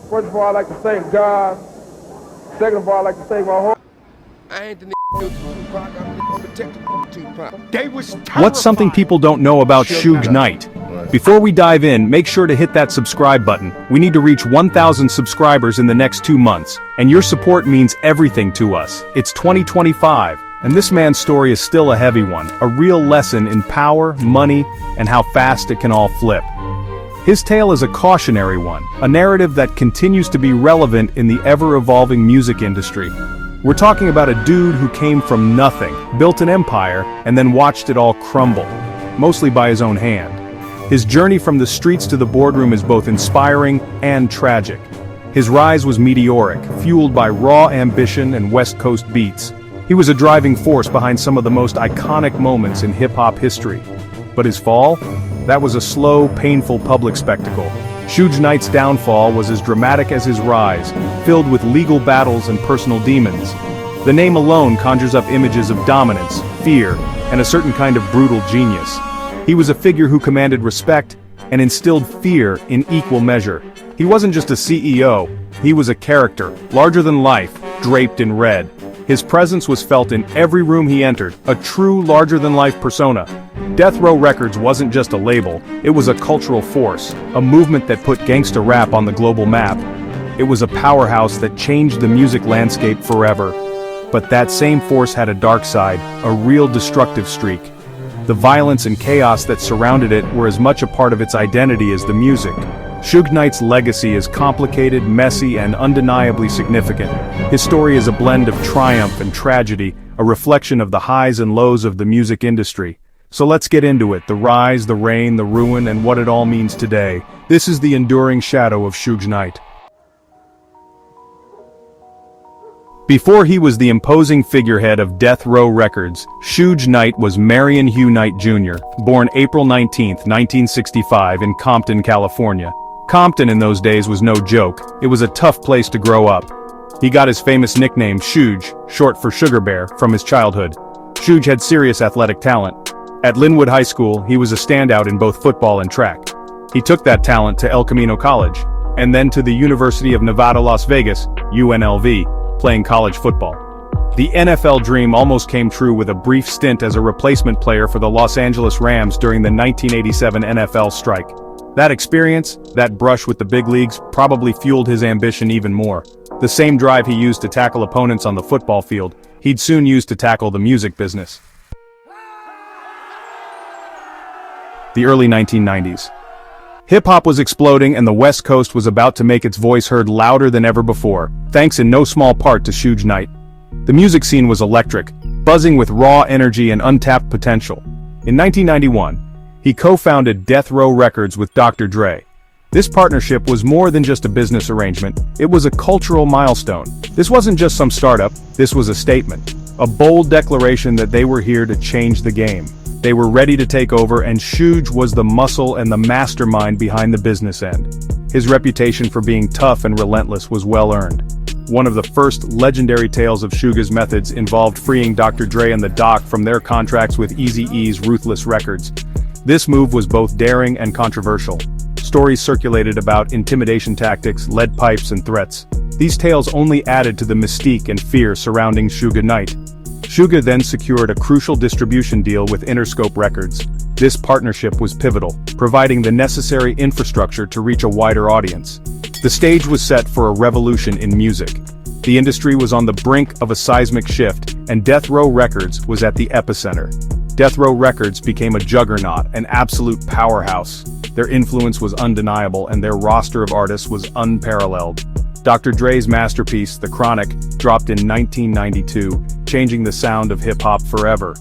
First of all, I'd like to thank God. Second of all, I'd like to thank my whole... I ain't the nigga Tupac, I'm the protector Tupac. They was terrified. What's something people don't know about Suge Knight? Before we dive in, make sure to hit that subscribe button. We need to reach 1,000 subscribers in the next 2 months, and your support means everything to us. It's 2025, and this man's story is still a heavy one, a real lesson in power, money, and how fast it can all flip. His tale is a cautionary one, a narrative that continues to be relevant in the ever-evolving music industry. We're talking about a dude who came from nothing, built an empire, and then watched it all crumble, mostly by his own hand. His journey from the streets to the boardroom is both inspiring and tragic. His rise was meteoric, fueled by raw ambition and West Coast beats. He was a driving force behind some of the most iconic moments in hip-hop history. But his fall? That was a slow, painful public spectacle. Suge Knight's downfall was as dramatic as his rise, filled with legal battles and personal demons. The name alone conjures up images of dominance, fear, and a certain kind of brutal genius. He was a figure who commanded respect and instilled fear in equal measure. He wasn't just a CEO, he was a character, larger than life, draped in red. His presence was felt in every room he entered, a true larger-than-life persona. Death Row Records wasn't just a label, it was a cultural force, a movement that put gangsta rap on the global map. It was a powerhouse that changed the music landscape forever. But that same force had a dark side, a real destructive streak. The violence and chaos that surrounded it were as much a part of its identity as the music. Suge Knight's legacy is complicated, messy, and undeniably significant. His story is a blend of triumph and tragedy, a reflection of the highs and lows of the music industry. So let's get into it, the rise, the reign, the ruin, and what it all means today. This is the enduring shadow of Suge Knight. Before he was the imposing figurehead of Death Row Records, Suge Knight was Marion Hugh Knight Jr., born April 19, 1965 in Compton, California. Compton in those days was no joke, it was a tough place to grow up. He got his famous nickname Suge, short for Sugar Bear, from his childhood. Suge had serious athletic talent. At Linwood High School, he was a standout in both football and track. He took that talent to El Camino College, and then to the University of Nevada, Las Vegas, UNLV, playing college football. The NFL dream almost came true with a brief stint as a replacement player for the Los Angeles Rams during the 1987 NFL strike. That experience, that brush with the big leagues, probably fueled his ambition even more. The same drive he used to tackle opponents on the football field, he'd soon use to tackle the music business. The early 1990s. Hip-hop was exploding and the West Coast was about to make its voice heard louder than ever before, thanks in no small part to Suge Knight. The music scene was electric, buzzing with raw energy and untapped potential. In 1991, he co-founded Death Row Records with Dr. Dre. This partnership was more than just a business arrangement, it was a cultural milestone. This wasn't just some startup, this was a statement. A bold declaration that they were here to change the game. They were ready to take over, and Suge was the muscle and the mastermind behind the business end. His reputation for being tough and relentless was well earned. One of the first legendary tales of Suge's methods involved freeing Dr. Dre and the Doc from their contracts with Eazy-E's Ruthless Records. This move was both daring and controversial. Stories circulated about intimidation tactics, lead pipes, and threats. These tales only added to the mystique and fear surrounding Suge Knight. Suge then secured a crucial distribution deal with Interscope Records. This partnership was pivotal, providing the necessary infrastructure to reach a wider audience. The stage was set for a revolution in music. The industry was on the brink of a seismic shift, and Death Row Records was at the epicenter. Death Row Records became a juggernaut, an absolute powerhouse. Their influence was undeniable, and their roster of artists was unparalleled. Dr. Dre's masterpiece, The Chronic, dropped in 1992, changing the sound of hip-hop forever.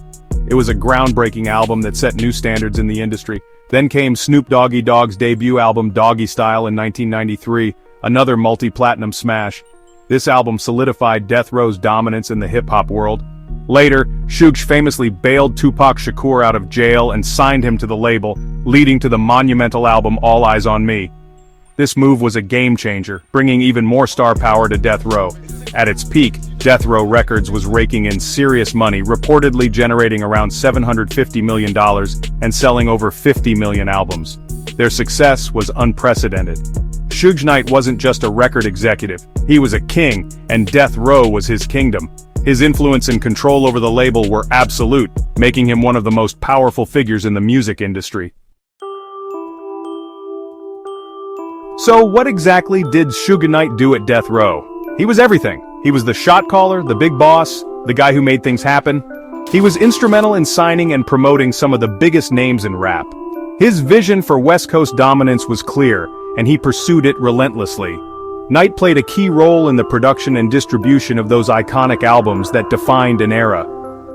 It was a groundbreaking album that set new standards in the industry. Then came Snoop Dogg's debut album Doggystyle in 1993, another multi-platinum smash. This album solidified Death Row's dominance in the hip-hop world. Later, Suge famously bailed Tupac Shakur out of jail and signed him to the label, leading to the monumental album All Eyes on Me. This move was a game-changer, bringing even more star power to Death Row. At its peak, Death Row Records was raking in serious money, reportedly generating around $750 million and selling over 50 million albums. Their success was unprecedented. Suge Knight wasn't just a record executive, he was a king, and Death Row was his kingdom. His influence and control over the label were absolute, making him one of the most powerful figures in the music industry. So what exactly did Suge Knight do at Death Row? He was everything. He was the shot caller, the big boss, the guy who made things happen. He was instrumental in signing and promoting some of the biggest names in rap. His vision for West Coast dominance was clear, and he pursued it relentlessly. Knight played a key role in the production and distribution of those iconic albums that defined an era.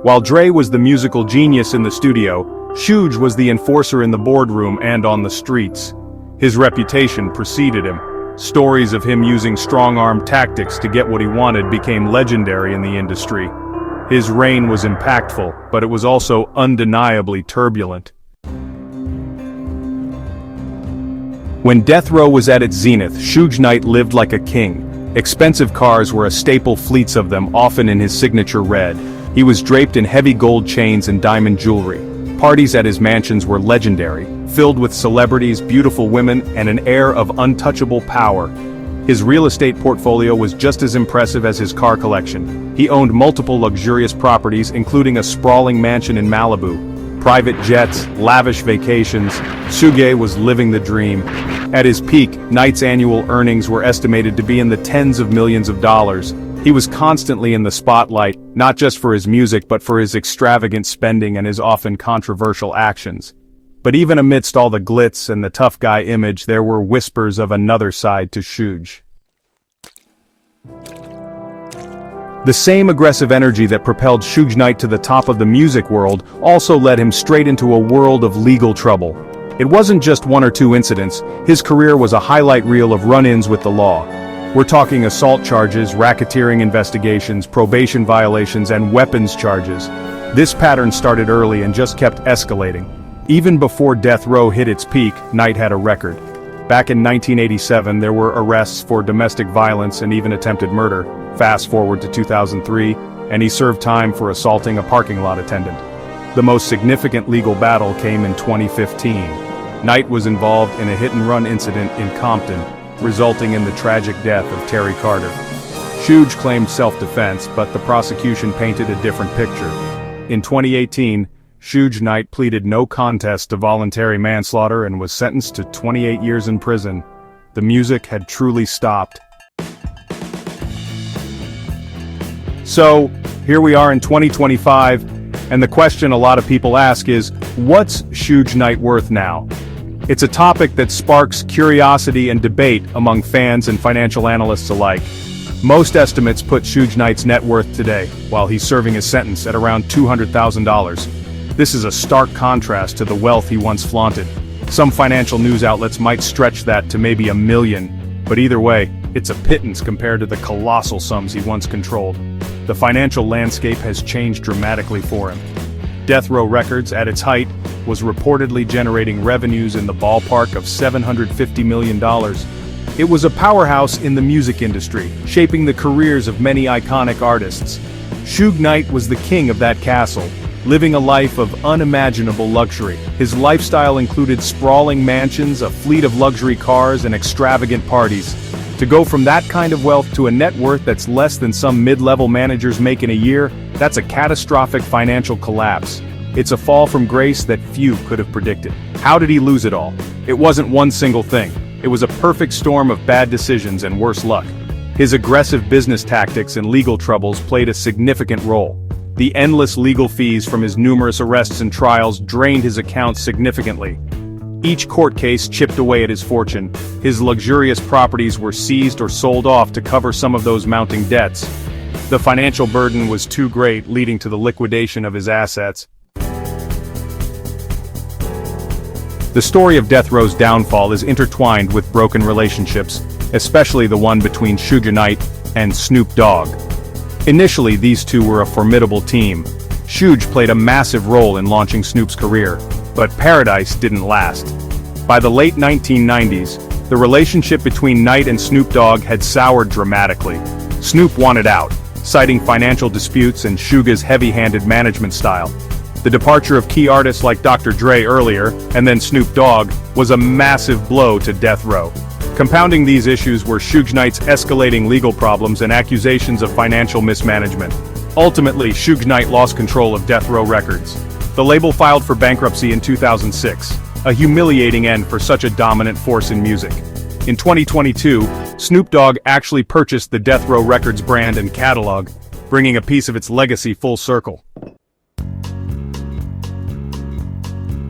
While Dre was the musical genius in the studio, Suge was the enforcer in the boardroom and on the streets. His reputation preceded him. Stories of him using strong-arm tactics to get what he wanted became legendary in the industry. His reign was impactful, but it was also undeniably turbulent. When Death Row was at its zenith, Suge Knight lived like a king. Expensive cars were a staple, fleets of them, often in his signature red. He was draped in heavy gold chains and diamond jewelry. Parties at his mansions were legendary, filled with celebrities, beautiful women, and an air of untouchable power. His real estate portfolio was just as impressive as his car collection. He owned multiple luxurious properties, including a sprawling mansion in Malibu. Private jets, lavish vacations, Suge was living the dream. At his peak, Knight's annual earnings were estimated to be in the tens of millions of dollars. He was constantly in the spotlight, not just for his music but for his extravagant spending and his often controversial actions. But even amidst all the glitz and the tough guy image, there were whispers of another side to Suge. The same aggressive energy that propelled Suge Knight to the top of the music world also led him straight into a world of legal trouble. It wasn't just one or two incidents, his career was a highlight reel of run-ins with the law. We're talking assault charges, racketeering investigations, probation violations, and weapons charges. This pattern started early and just kept escalating. Even before Death Row hit its peak, Knight had a record. Back in 1987, there were arrests for domestic violence and even attempted murder. Fast forward to 2003, and he served time for assaulting a parking lot attendant. The most significant legal battle came in 2015. Knight was involved in a hit-and-run incident in Compton, resulting in the tragic death of Terry Carter. Suge claimed self-defense, but the prosecution painted a different picture. In 2018, Suge Knight pleaded no contest to voluntary manslaughter and was sentenced to 28 years in prison. The music had truly stopped. So, here we are in 2025, and the question a lot of people ask is, what's Suge Knight worth now? It's a topic that sparks curiosity and debate among fans and financial analysts alike. Most estimates put Suge Knight's net worth today, while he's serving his sentence, at around $200,000. This is a stark contrast to the wealth he once flaunted. Some financial news outlets might stretch that to maybe $1 million, but either way, it's a pittance compared to the colossal sums he once controlled. The financial landscape has changed dramatically for him. Death Row Records, at its height, was reportedly generating revenues in the ballpark of $750 million. It was a powerhouse in the music industry, shaping the careers of many iconic artists. Suge Knight was the king of that castle, living a life of unimaginable luxury. His lifestyle included sprawling mansions, a fleet of luxury cars, and extravagant parties. To go from that kind of wealth to a net worth that's less than some mid-level managers make in a year, that's a catastrophic financial collapse. It's a fall from grace that few could have predicted. How did he lose it all? It wasn't one single thing. It was a perfect storm of bad decisions and worse luck. His aggressive business tactics and legal troubles played a significant role. The endless legal fees from his numerous arrests and trials drained his accounts significantly. Each court case chipped away at his fortune. His luxurious properties were seized or sold off to cover some of those mounting debts. The financial burden was too great, leading to the liquidation of his assets. The story of Death Row's downfall is intertwined with broken relationships, especially the one between Suge Knight and Snoop Dogg. Initially, these two were a formidable team. Suge played a massive role in launching Snoop's career, but paradise didn't last. By the late 1990s, the relationship between Knight and Snoop Dogg had soured dramatically. Snoop wanted out, citing financial disputes and Suge's heavy-handed management style. The departure of key artists like Dr. Dre earlier, and then Snoop Dogg, was a massive blow to Death Row. Compounding these issues were Suge Knight's escalating legal problems and accusations of financial mismanagement. Ultimately, Suge Knight lost control of Death Row Records. The label filed for bankruptcy in 2006, a humiliating end for such a dominant force in music. In 2022, Snoop Dogg actually purchased the Death Row Records brand and catalog, bringing a piece of its legacy full circle.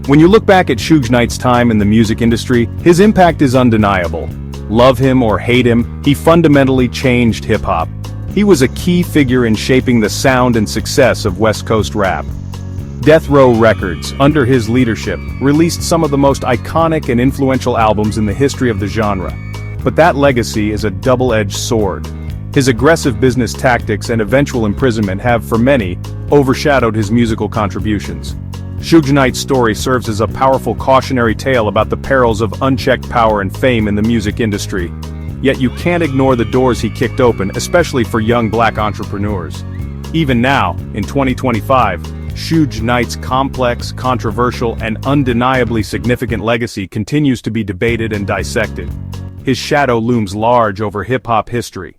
When you look back at Suge Knight's time in the music industry, his impact is undeniable. Love him or hate him, he fundamentally changed hip-hop. He was a key figure in shaping the sound and success of West Coast rap. Death Row Records, under his leadership, released some of the most iconic and influential albums in the history of the genre. But that legacy is a double-edged sword. His aggressive business tactics and eventual imprisonment have, for many, overshadowed his musical contributions. Suge Knight's story serves as a powerful cautionary tale about the perils of unchecked power and fame in the music industry. Yet you can't ignore the doors he kicked open, especially for young black entrepreneurs. Even now, in 2025, Suge Knight's complex, controversial, and undeniably significant legacy continues to be debated and dissected. His shadow looms large over hip-hop history,